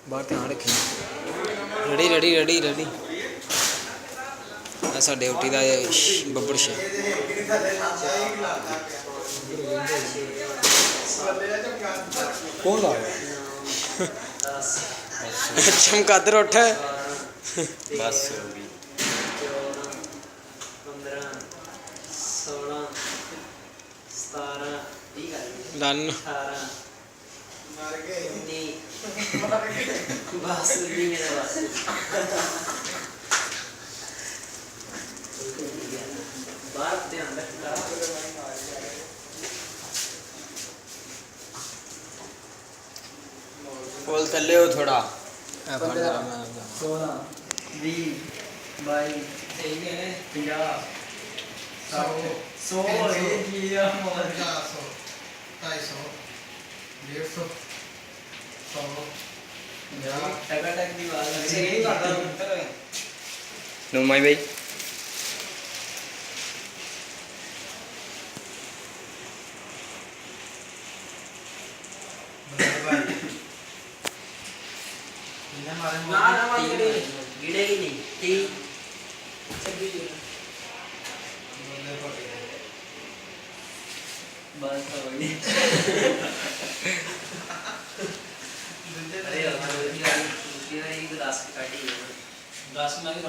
बाहर ध्यान रखी रेडी रेडी रेडी रेडी साढ़े उठी का बब्बर शाह कौन ला चमकादड़ उठ बस होगी 15 16 17 डन बस नहीं मेरा बस बाहर ध्यान रखना बोल चले हो थोड़ा 16 20 22 50 100 लिया मोर 400 250 150 100 टका टक की बात है यही करता हूं नुमाई भाई ना ना गिड़ेगी नहीं ती बस हो गई अरे हमारी वाली 10 काटी है 10 में